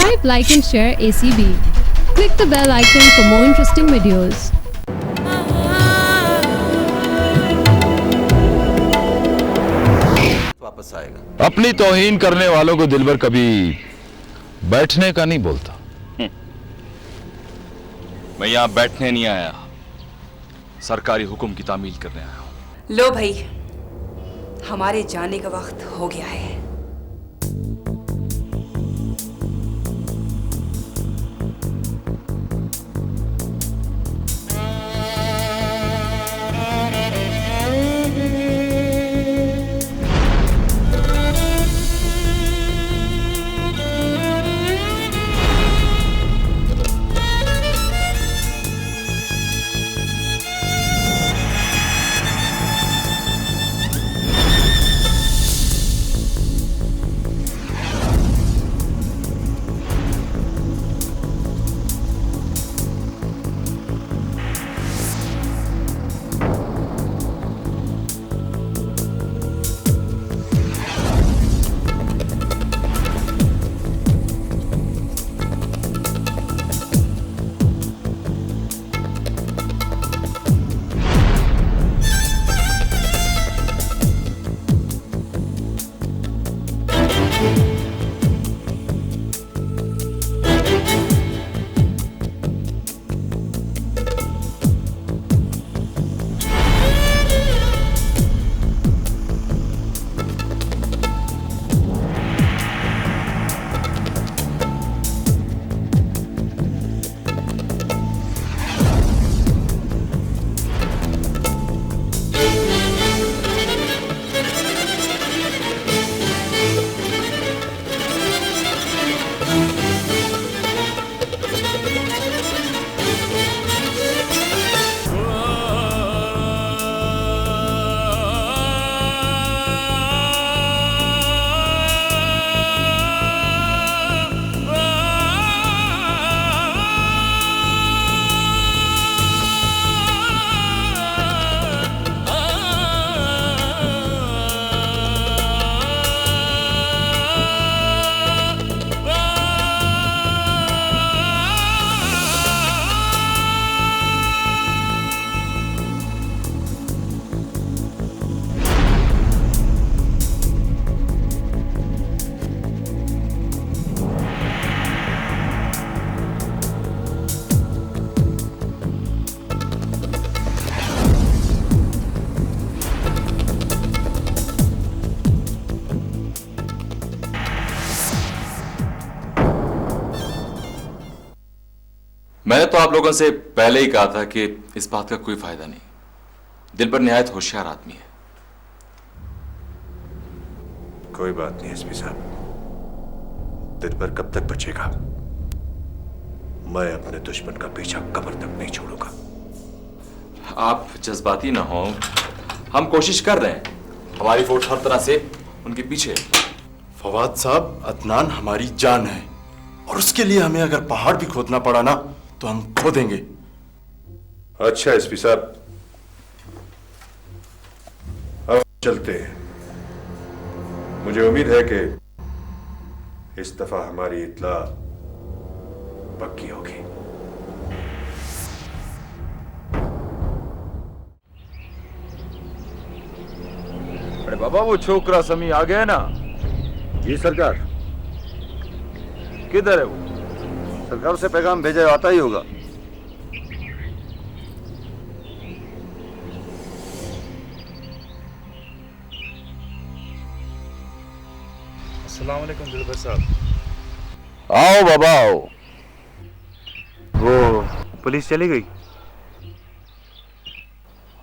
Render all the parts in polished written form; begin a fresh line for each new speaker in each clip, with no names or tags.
Subscribe, like and share ACB. Click the bell icon for more interesting videos.
वापस आएगा।
अपनी तौहीन करने वालों को दिलबर कभी बैठने का नहीं बोलता।
मैं यहां बैठने नहीं आया, सरकारी हुक्म की तामील करने आया हूं।
लो भाई, हमारे जाने का वक्त हो गया है।
मैंने तो आप लोगों से पहले ही कहा था कि इस बात का कोई फायदा नहीं। दिलबर निहायत होशियार आदमी है।
कोई बात नहीं एसपी साहब, दिलबर कब तक बचेगा? मैं अपने दुश्मन का पीछा कब्र तक नहीं छोड़ूंगा।
आप जज्बाती ना हो, हम कोशिश कर रहे हैं, हमारी फोर्स हर तरह से उनके पीछे है।
फवाद साहब, अदनान हमारी जान है और उसके लिए हमें अगर पहाड़ भी खोदना पड़ा ना तो हम खोदेंगे।
अच्छा एसपी साहब, अब चलते हैं। मुझे उम्मीद है कि इस दफा हमारी इत्ला पक्की होगी।
अरे बाबा, वो छोकरा समी आ गया ना?
जी सरकार।
किधर है वो?
सरकार से पैगाम भेजा है, आता ही होगा।
अस्सलाम वालेकुम दिलबर साहब।
आओ बाबा आओ।
वो पुलिस चली गई?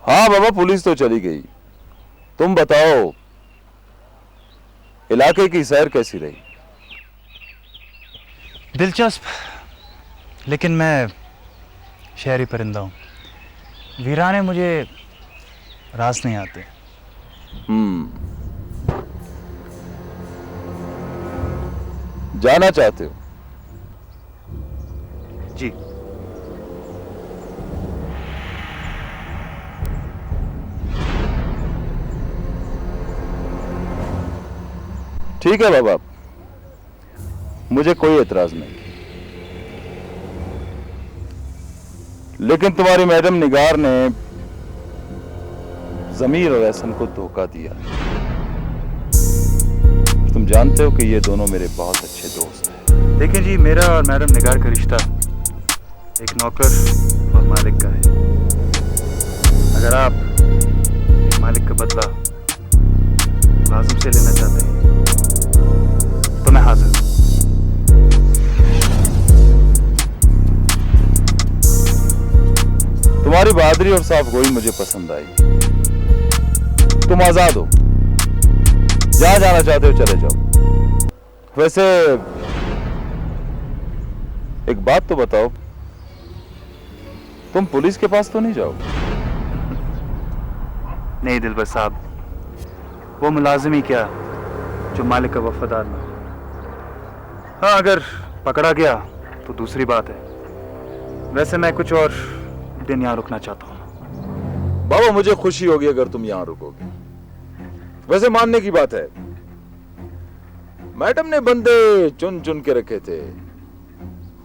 हाँ बाबा, पुलिस तो चली गई। तुम बताओ, इलाके की सैर कैसी रही?
दिलचस्प, लेकिन मैं शहरी परिंदा हूँ। वीराने मुझे रास नहीं आते।
जाना चाहते हो?
जी।
ठीक है बाबा, मुझे कोई एतराज नहीं, लेकिन तुम्हारी मैडम निगार ने जमीर और एहसन को धोखा दिया। तुम जानते हो कि ये दोनों मेरे बहुत अच्छे दोस्त हैं।
देखिए जी, मेरा और मैडम निगार का रिश्ता एक नौकर और मालिक का है। अगर आप एक मालिक का बदला लाजिम से लेना चाहते हैं तो मैं हाजिर हूं।
तुम्हारी बहादुरी और साफगोई मुझे पसंद आई। तुम आजाद हो, जहां जाना चाहते हो चले जाओ। वैसे एक बात तो बताओ, तुम पुलिस के पास तो नहीं जाओगे?
नहीं दिलबर साहब, वो मुलाजिम ही क्या जो मालिक का वफादार ना हो। हाँ, अगर पकड़ा गया तो दूसरी बात है। वैसे मैं कुछ और दिन यहाँ रुकना चाहता हूँ।
बाबा, मुझे खुशी होगी अगर तुम यहां रुकोगे। वैसे मानने की बात है, मैडम ने बंदे चुन चुन के रखे थे,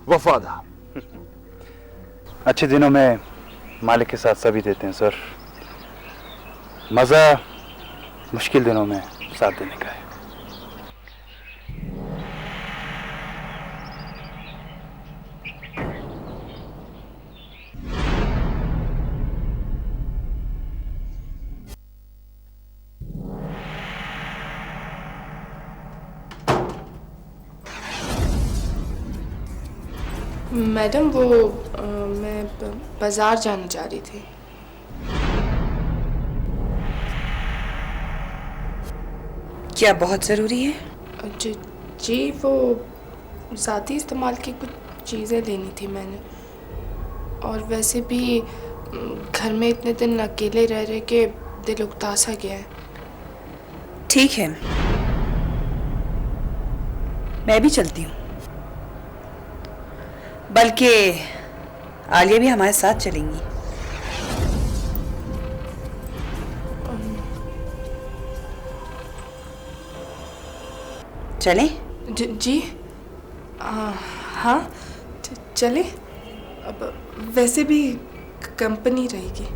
वफादार।
अच्छे दिनों में मालिक के साथ सभी देते हैं सर, मजा मुश्किल दिनों में साथ देने का है।
मैडम वो मैं बाजार जाने जा रही थी।
क्या बहुत ज़रूरी है?
जी वो ज़ाती इस्तेमाल की कुछ चीज़ें लेनी थी मैंने, और वैसे भी घर में इतने दिन अकेले रह रहे के दिल उकता सा गया है।
ठीक है, मैं भी चलती हूँ। बल्कि आलिया भी हमारे साथ चलेंगी। चलें?
जी हाँ, चले। अब वैसे भी कंपनी रहेगी।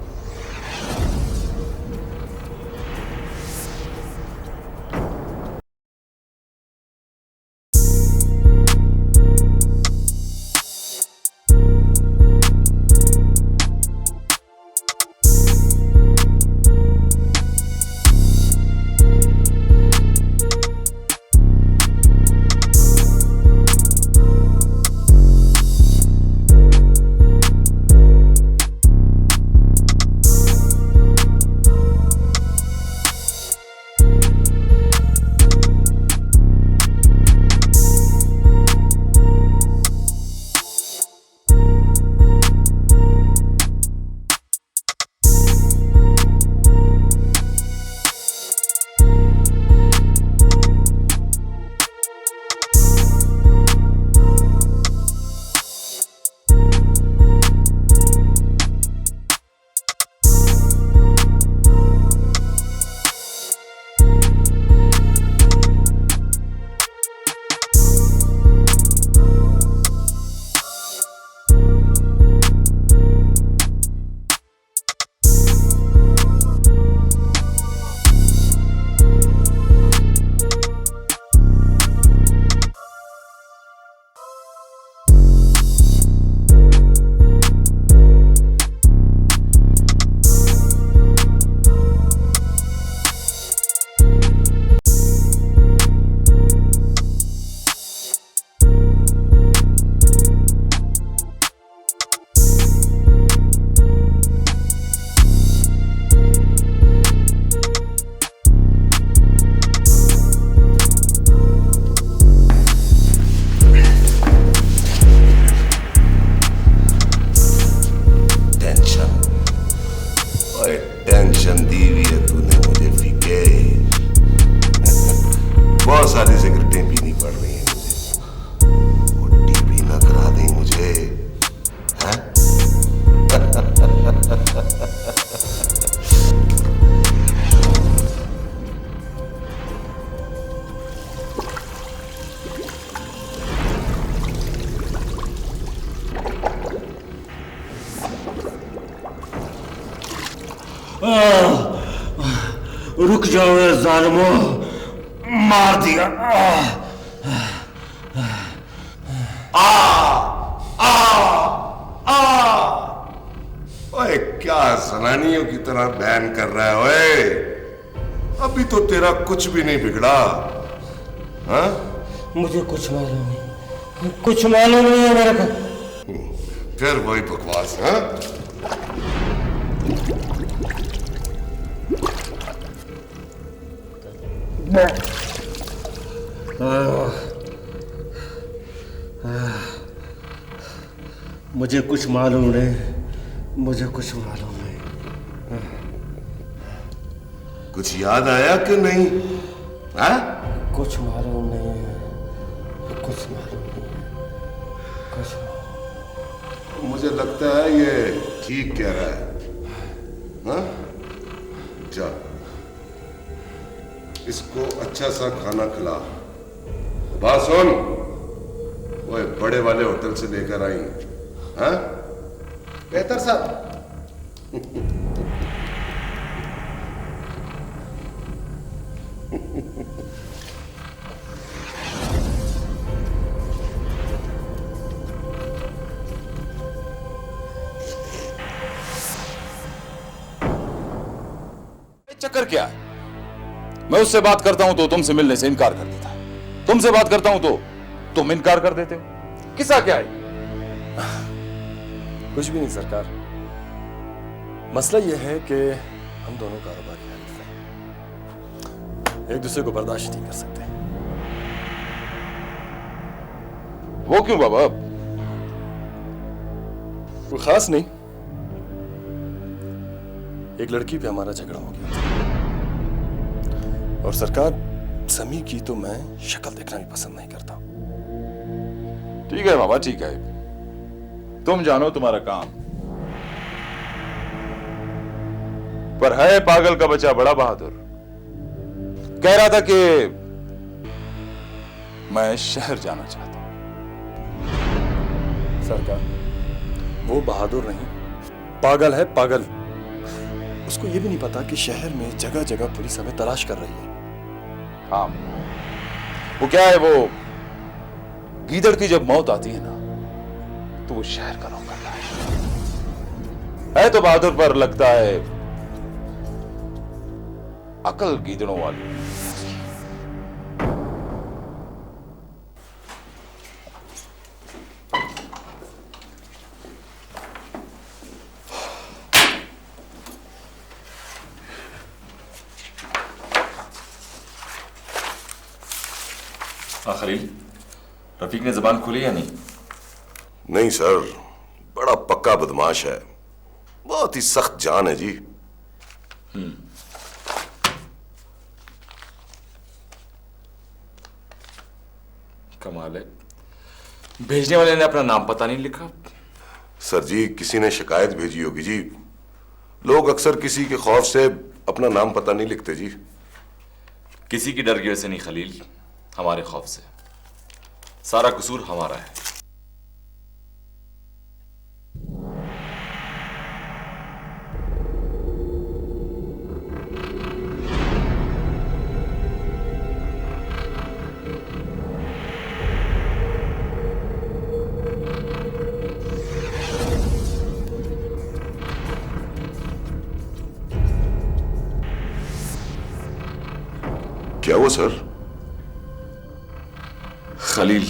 रुक जाओ ए जालिमो, मार दिया।
ओए क्या जनानियों की तरह बयान कर रहा है ओए? अभी तो तेरा कुछ भी नहीं बिगड़ा। हाँ?
मुझे कुछ मालूम नहीं, कुछ मालूम नहीं है मेरे को।
फिर वही बकवास। हाँ?
मुझे कुछ मालूम नहीं, मुझे कुछ मालूम नहीं।
कुछ याद आया कि नहीं? हाँ?
कुछ मालूम नहीं है, कुछ मालूम नहीं है, कुछ मालूम।
मुझे लगता है ये ठीक कह रहा है। हाँ? जा, इसको अच्छा सा खाना खिला। बात सुन, वो बड़े वाले होटल से लेकर आई। हाँ? बेहतर साहब।
चक्कर क्या है? मैं उससे बात करता हूं तो तुमसे मिलने से इनकार कर देता है, तुमसे बात करता हूं तो तुम इनकार कर देते हो। किस्सा क्या है?
कुछ भी नहीं सरकार। मसला यह है कि हम दोनों कारोबारी हरीफ हैं, एक दूसरे को बर्दाश्त नहीं कर सकते।
वो क्यों बाबा?
वो खास नहीं, एक लड़की पे हमारा झगड़ा हो गया था और सरकार, समी की तो मैं शक्ल देखना भी पसंद नहीं करता।
ठीक है बाबा, ठीक है, तुम जानो तुम्हारा काम। पर है पागल का बच्चा बड़ा बहादुर, कह रहा था कि मैं शहर जाना चाहता हूं।
सरकार, वो बहादुर नहीं, पागल है, पागल। उसको ये भी नहीं पता कि शहर में जगह जगह पुलिस हमें तलाश कर रही है।
हाँ, वो क्या है, वो गीदड़ की जब मौत आती है ना तो वो शहर का रौब करता है तो बहादुर, पर लगता है अकल गीदड़ों वाली।
हाँ खलील, रफीक ने जबान खोली या नहीं?
नहीं सर, बड़ा पक्का बदमाश है, बहुत ही सख्त जान है जी।
कमाल है, भेजने वाले ने अपना नाम पता नहीं लिखा।
सर जी, किसी ने शिकायत भेजी होगी जी। लोग अक्सर किसी के खौफ से अपना नाम पता नहीं लिखते जी।
किसी की डर की वजह से नहीं खलील, हमारे खौफ से। सारा कसूर हमारा है।
क्या हुआ सर?
खलील,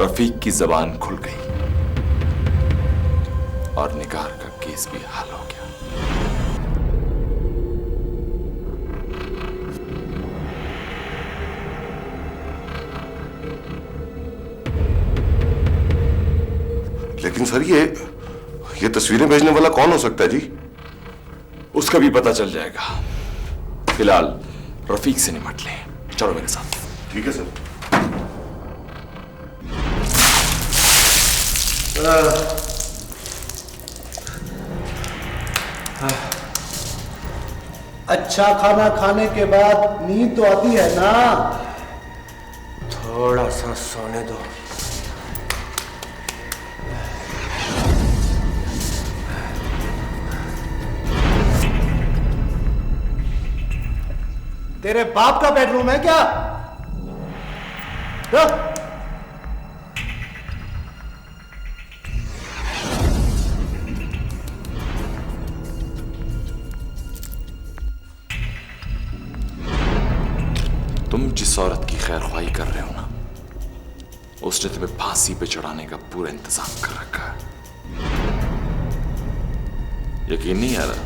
रफीक की जबान खुल गई और निगार का केस भी हल हो गया।
लेकिन सर, ये तस्वीरें भेजने वाला कौन हो सकता है जी?
उसका भी पता चल जाएगा। फिलहाल रफीक से निपट लें। चलो मेरे साथ।
ठीक है सर।
अच्छा खाना खाने के बाद नींद तो आती है ना? थोड़ा सा सोने दो।
तेरे बाप का बेडरूम है क्या?
तुम जिस औरत की खैरख्वाही कर रहे हो ना, उसने तुम्हें फांसी पे चढ़ाने का पूरा इंतजाम कर रखा है। यकीन नहीं आ रहा?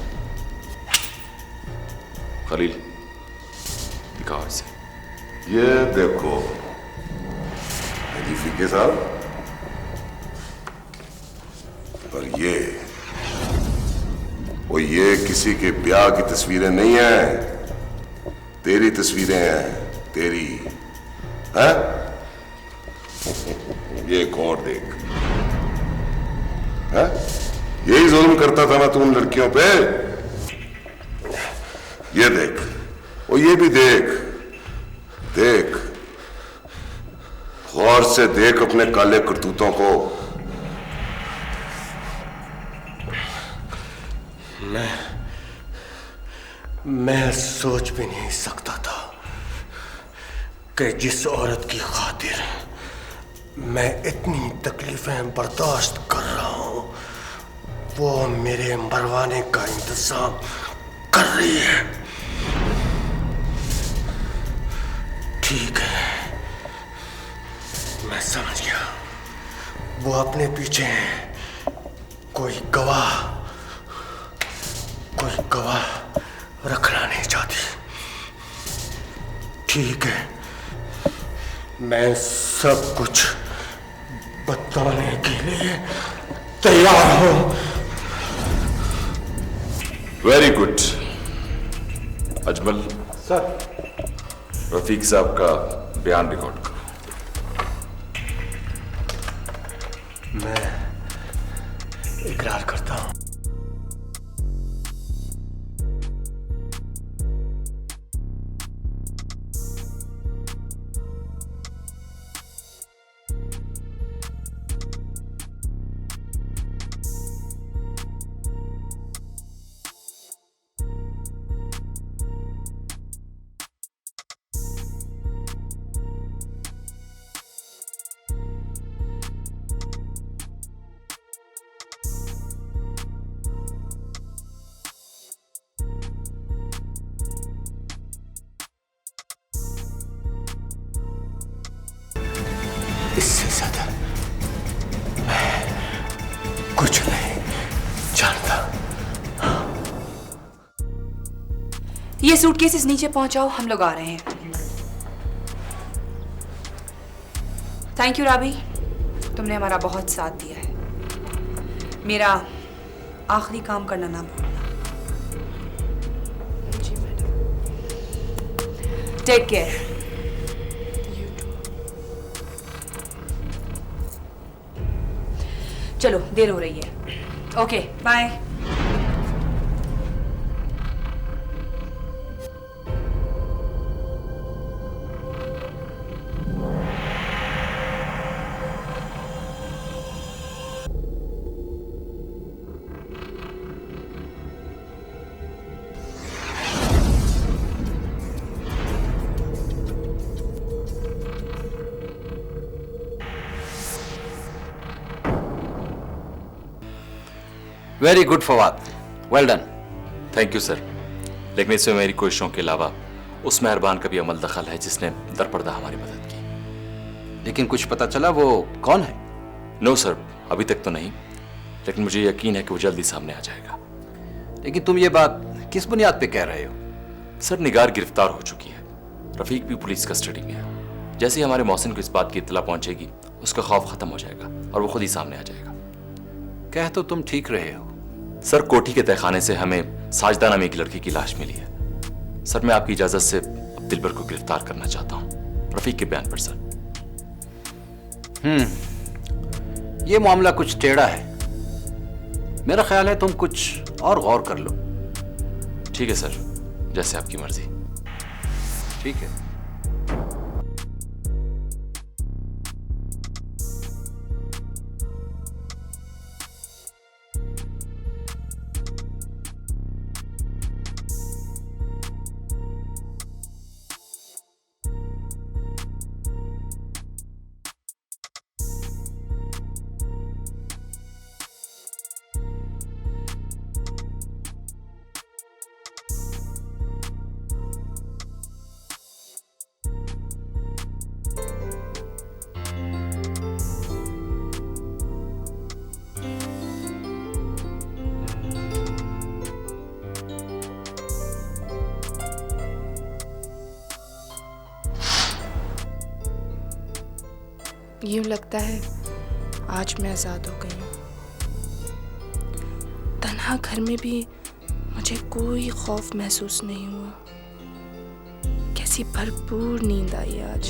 खलील, दिखाओ इसे।
ये देखो हनीफी के साथ, और ये किसी के ब्याह की तस्वीरें नहीं हैं, तेरी तस्वीरें हैं, तेरी है? ये एक और देख, है? यही जुल्म करता था ना तू उन लड़कियों पे? ये देख, और ये भी देख, देख, गौर से देख अपने काले करतूतों को।
मैं सोच भी नहीं सकता था कि जिस औरत की खातिर मैं इतनी तकलीफें बर्दाश्त कर रहा हूं, वो मेरे मरवाने का इंतजाम कर रही है। ठीक है, मैं समझ गया। वो अपने पीछे है। कोई गवाह रखना नहीं चाहती। ठीक है, मैं सब कुछ बताने के लिए तैयार हूं।
Very good Ajmal.
Sir.
Rafiq साहब का बयान रिकॉर्ड करो।
मैं इकरार करता हूं। इससे ज्यादा मैं कुछ नहीं जानता।
ये सूटकेसेस नीचे पहुंचाओ, हम लोग आ रहे हैं। थैंक यू राबी, तुमने हमारा बहुत साथ दिया है। मेरा आखिरी काम करना ना भूलना।
जी मैडम।
Take care. चलो, देर हो रही है। Okay, bye.
Very good Fawad, well done.
Thank you sir, लेकिन इसमें मेरी कोशिशों के अलावा उस मेहरबान का भी अमल दखल है जिसने दरपर्दा हमारी मदद की।
लेकिन कुछ पता चला वो कौन है?
नो सर, अभी तक तो नहीं, लेकिन मुझे यकीन है कि वो जल्दी सामने आ जाएगा।
लेकिन तुम ये बात किस बुनियाद पे कह रहे हो?
सर, निगार गिरफ्तार हो चुकी है, रफीक भी पुलिस कस्टडी में है। जैसे ही हमारे मोहसिन को इस बात की इत्तला पहुंचेगी, उसका खौफ खत्म हो जाएगा और वो खुद ही सामने आ जाएगा।
कह तो तुम ठीक रहे हो।
सर, कोठी के तहखाने से हमें साजदा नामी की लड़की की लाश मिली है। सर, मैं आपकी इजाजत से अब दिलबर को गिरफ्तार करना चाहता हूँ, रफीक के बयान पर। सर,
ये मामला कुछ टेढ़ा है। मेरा ख्याल है तुम कुछ और गौर कर लो।
ठीक है सर, जैसे आपकी मर्जी।
ठीक है।
यूं लगता है आज मैं आज़ाद हो गई हूँ। तन्हा घर में भी मुझे कोई खौफ महसूस नहीं हुआ। कैसी भरपूर नींद आई आज।